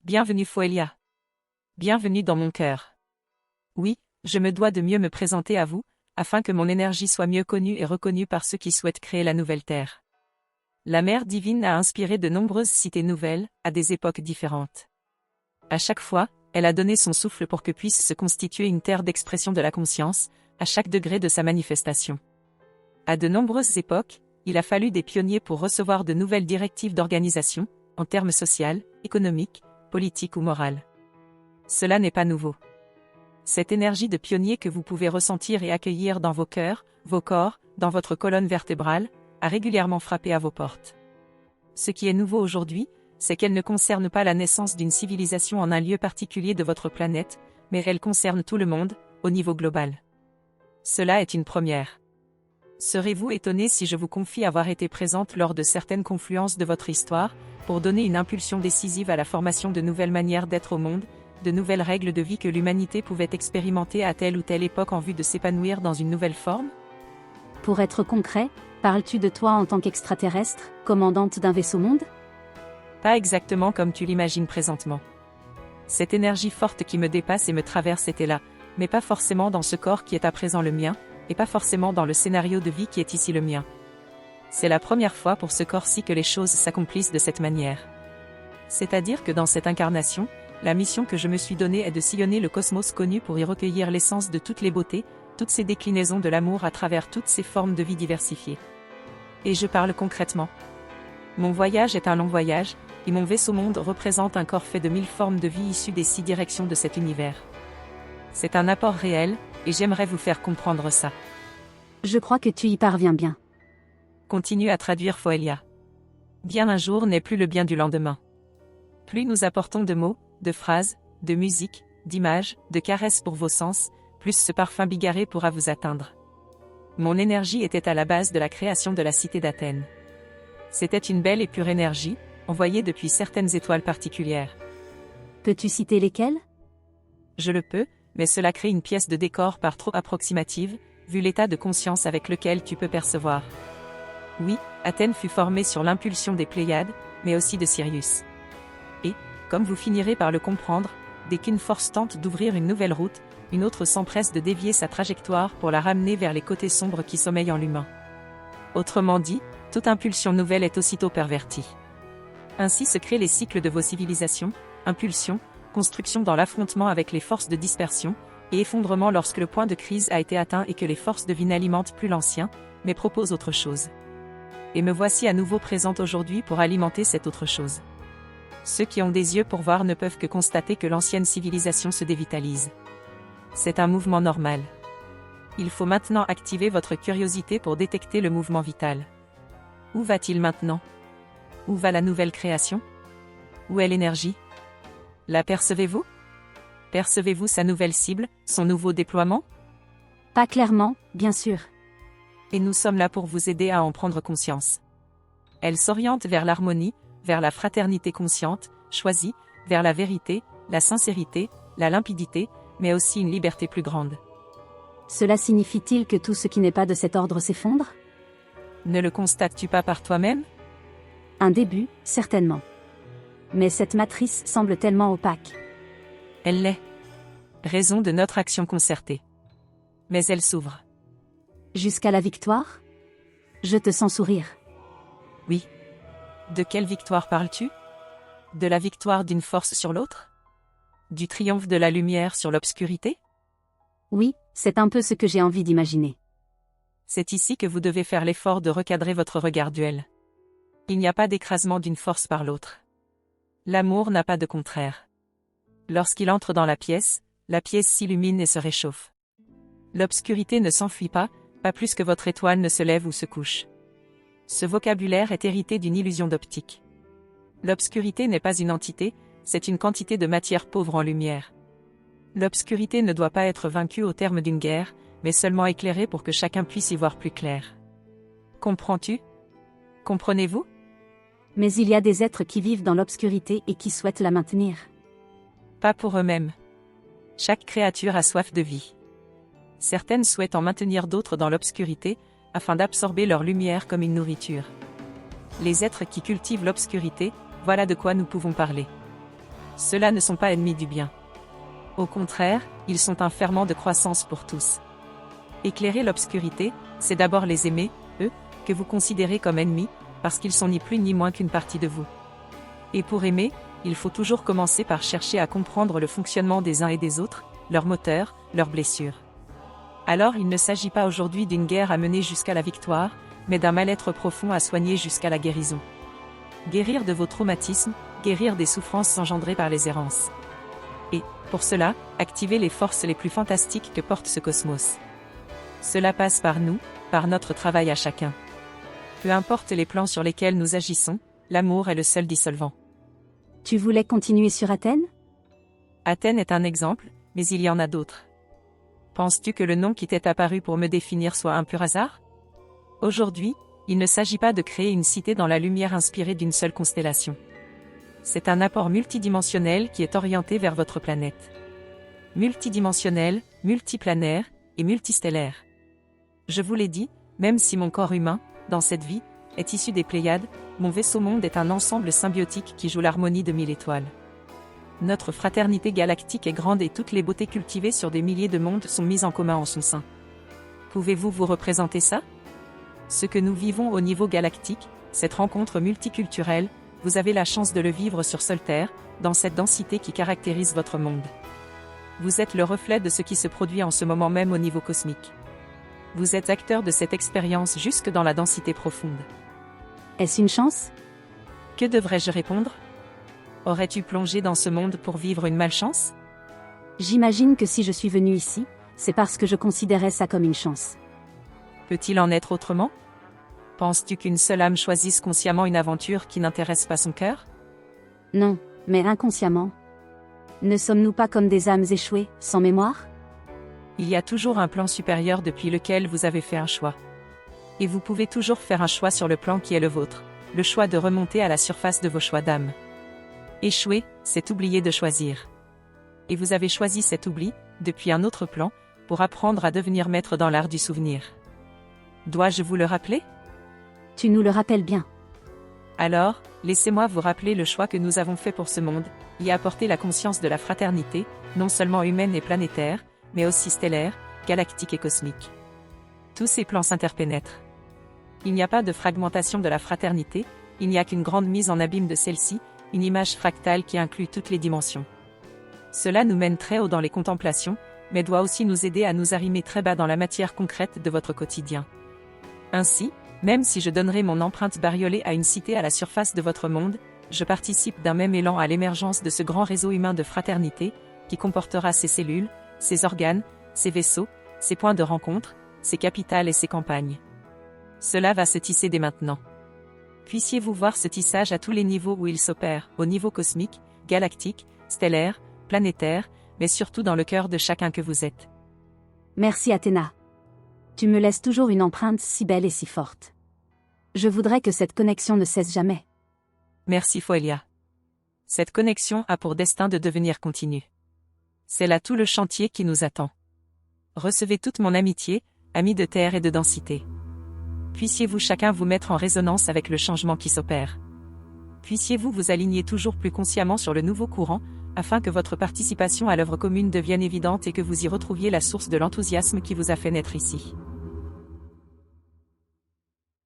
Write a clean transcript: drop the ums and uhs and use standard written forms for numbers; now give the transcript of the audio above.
Bienvenue Foelia. Bienvenue dans mon cœur. Oui, je me dois de mieux me présenter à vous, afin que mon énergie soit mieux connue et reconnue par ceux qui souhaitent créer la nouvelle Terre. La Mère divine a inspiré de nombreuses cités nouvelles, à des époques différentes. À chaque fois, elle a donné son souffle pour que puisse se constituer une terre d'expression de la conscience, à chaque degré de sa manifestation. À de nombreuses époques, il a fallu des pionniers pour recevoir de nouvelles directives d'organisation, en termes social, économiques, politiques ou morales. Cela n'est pas nouveau. Cette énergie de pionnier que vous pouvez ressentir et accueillir dans vos cœurs, vos corps, dans votre colonne vertébrale, a régulièrement frappé à vos portes. Ce qui est nouveau aujourd'hui, c'est qu'elle ne concerne pas la naissance d'une civilisation en un lieu particulier de votre planète, mais elle concerne tout le monde, au niveau global. Cela est une première. Serez-vous étonné si je vous confie avoir été présente lors de certaines confluences de votre histoire, pour donner une impulsion décisive à la formation de nouvelles manières d'être au monde, de nouvelles règles de vie que l'humanité pouvait expérimenter à telle ou telle époque en vue de s'épanouir dans une nouvelle forme? Pour être concret, parles-tu de toi en tant qu'extraterrestre, commandante d'un vaisseau monde? Pas exactement comme tu l'imagines présentement. Cette énergie forte qui me dépasse et me traverse était là, mais pas forcément dans ce corps qui est à présent le mien, et pas forcément dans le scénario de vie qui est ici le mien. C'est la première fois pour ce corps-ci que les choses s'accomplissent de cette manière. C'est-à-dire que dans cette incarnation, la mission que je me suis donnée est de sillonner le cosmos connu pour y recueillir l'essence de toutes les beautés, toutes ces déclinaisons de l'amour à travers toutes ces formes de vie diversifiées. Et je parle concrètement. Mon voyage est un long voyage, et mon vaisseau monde représente un corps fait de 1000 formes de vie issues des 6 directions de cet univers. C'est un apport réel, et j'aimerais vous faire comprendre ça. Je crois que tu y parviens bien. Continue à traduire Foelia. Bien un jour n'est plus le bien du lendemain. Plus nous apportons de mots, de phrases, de musique, d'images, de caresses pour vos sens, plus ce parfum bigarré pourra vous atteindre. Mon énergie était à la base de la création de la cité d'Athènes. C'était une belle et pure énergie, envoyée depuis certaines étoiles particulières. Peux-tu citer lesquelles? Je le peux, mais cela crée une pièce de décor par trop approximative, vu l'état de conscience avec lequel tu peux percevoir. Oui, Athènes fut formée sur l'impulsion des Pléiades, mais aussi de Sirius. Et, comme vous finirez par le comprendre, dès qu'une force tente d'ouvrir une nouvelle route, une autre s'empresse de dévier sa trajectoire pour la ramener vers les côtés sombres qui sommeillent en l'humain. Autrement dit, toute impulsion nouvelle est aussitôt pervertie. Ainsi se créent les cycles de vos civilisations, impulsion, construction dans l'affrontement avec les forces de dispersion, et effondrement lorsque le point de crise a été atteint et que les forces de vie n'alimentent plus l'ancien, mais proposent autre chose. Et me voici à nouveau présente aujourd'hui pour alimenter cette autre chose. Ceux qui ont des yeux pour voir ne peuvent que constater que l'ancienne civilisation se dévitalise. C'est un mouvement normal. Il faut maintenant activer votre curiosité pour détecter le mouvement vital. Où va-t-il maintenant? Où va la nouvelle création? Où est l'énergie? La percevez-vous? Percevez-vous sa nouvelle cible, son nouveau déploiement? Pas clairement, bien sûr. Et nous sommes là pour vous aider à en prendre conscience. Elle s'oriente vers l'harmonie, vers la fraternité consciente, choisie, vers la vérité, la sincérité, la limpidité, mais aussi une liberté plus grande. Cela signifie-t-il que tout ce qui n'est pas de cet ordre s'effondre? Ne le constates-tu pas par toi-même? Un début, certainement. Mais cette matrice semble tellement opaque. Elle l'est. Raison de notre action concertée. Mais elle s'ouvre. Jusqu'à la victoire? Je te sens sourire. Oui. De quelle victoire parles-tu? De la victoire d'une force sur l'autre? Du triomphe de la lumière sur l'obscurité? Oui, c'est un peu ce que j'ai envie d'imaginer. C'est ici que vous devez faire l'effort de recadrer votre regard duel. Il n'y a pas d'écrasement d'une force par l'autre. L'amour n'a pas de contraire. Lorsqu'il entre dans la pièce s'illumine et se réchauffe. L'obscurité ne s'enfuit pas plus que votre étoile ne se lève ou se couche. Ce vocabulaire est hérité d'une illusion d'optique. L'obscurité n'est pas une entité, c'est une quantité de matière pauvre en lumière. L'obscurité ne doit pas être vaincue au terme d'une guerre, mais seulement éclairée pour que chacun puisse y voir plus clair. Comprends-tu? Comprenez-vous? Mais il y a des êtres qui vivent dans l'obscurité et qui souhaitent la maintenir. Pas pour eux-mêmes. Chaque créature a soif de vie. Certaines souhaitent en maintenir d'autres dans l'obscurité, afin d'absorber leur lumière comme une nourriture. Les êtres qui cultivent l'obscurité, voilà de quoi nous pouvons parler. Ceux-là ne sont pas ennemis du bien. Au contraire, ils sont un ferment de croissance pour tous. Éclairer l'obscurité, c'est d'abord les aimer, eux, que vous considérez comme ennemis, parce qu'ils sont ni plus ni moins qu'une partie de vous. Et pour aimer, il faut toujours commencer par chercher à comprendre le fonctionnement des uns et des autres, leurs moteurs, leurs blessures. Alors il ne s'agit pas aujourd'hui d'une guerre à mener jusqu'à la victoire, mais d'un mal-être profond à soigner jusqu'à la guérison. Guérir de vos traumatismes, guérir des souffrances engendrées par les errances. Et, pour cela, activer les forces les plus fantastiques que porte ce cosmos. Cela passe par nous, par notre travail à chacun. Peu importe les plans sur lesquels nous agissons, l'amour est le seul dissolvant. Tu voulais continuer sur Athènes? Athènes est un exemple, mais il y en a d'autres. Penses-tu que le nom qui t'est apparu pour me définir soit un pur hasard? Aujourd'hui, il ne s'agit pas de créer une cité dans la lumière inspirée d'une seule constellation. C'est un apport multidimensionnel qui est orienté vers votre planète. Multidimensionnel, multiplanaire et multistellaire. Je vous l'ai dit, même si mon corps humain, dans cette vie, est issu des Pléiades, mon vaisseau-monde est un ensemble symbiotique qui joue l'harmonie de 1000 étoiles. Notre fraternité galactique est grande et toutes les beautés cultivées sur des milliers de mondes sont mises en commun en son sein. Pouvez-vous vous représenter ça? Ce que nous vivons au niveau galactique, cette rencontre multiculturelle, vous avez la chance de le vivre sur Solterre, dans cette densité qui caractérise votre monde. Vous êtes le reflet de ce qui se produit en ce moment même au niveau cosmique. Vous êtes acteur de cette expérience jusque dans la densité profonde. Est-ce une chance? Que devrais-je répondre? Aurais-tu plongé dans ce monde pour vivre une malchance? J'imagine que si je suis venu ici, c'est parce que je considérais ça comme une chance. Peut-il en être autrement? Penses-tu qu'une seule âme choisisse consciemment une aventure qui n'intéresse pas son cœur? Non, mais inconsciemment. Ne sommes-nous pas comme des âmes échouées, sans mémoire? Il y a toujours un plan supérieur depuis lequel vous avez fait un choix. Et vous pouvez toujours faire un choix sur le plan qui est le vôtre, le choix de remonter à la surface de vos choix d'âme. Échouer, c'est oublier de choisir. Et vous avez choisi cet oubli, depuis un autre plan, pour apprendre à devenir maître dans l'art du souvenir. Dois-je vous le rappeler? Tu nous le rappelles bien. Alors, laissez-moi vous rappeler le choix que nous avons fait pour ce monde, y apporter la conscience de la fraternité, non seulement humaine et planétaire, mais aussi stellaire, galactique et cosmique. Tous ces plans s'interpénètrent. Il n'y a pas de fragmentation de la fraternité, il n'y a qu'une grande mise en abîme de celle-ci, une image fractale qui inclut toutes les dimensions. Cela nous mène très haut dans les contemplations, mais doit aussi nous aider à nous arrimer très bas dans la matière concrète de votre quotidien. Ainsi, même si je donnerai mon empreinte bariolée à une cité à la surface de votre monde, je participe d'un même élan à l'émergence de ce grand réseau humain de fraternité, qui comportera ses cellules, ses organes, ses vaisseaux, ses points de rencontre, ses capitales et ses campagnes. Cela va se tisser dès maintenant. Puissiez-vous voir ce tissage à tous les niveaux où il s'opère, au niveau cosmique, galactique, stellaire, planétaire, mais surtout dans le cœur de chacun que vous êtes. Merci Athéna. Tu me laisses toujours une empreinte si belle et si forte. Je voudrais que cette connexion ne cesse jamais. Merci Foelia. Cette connexion a pour destin de devenir continue. C'est là tout le chantier qui nous attend. Recevez toute mon amitié, amis de terre et de densité. Puissiez-vous chacun vous mettre en résonance avec le changement qui s'opère. Puissiez-vous vous aligner toujours plus consciemment sur le nouveau courant, afin que votre participation à l'œuvre commune devienne évidente et que vous y retrouviez la source de l'enthousiasme qui vous a fait naître ici.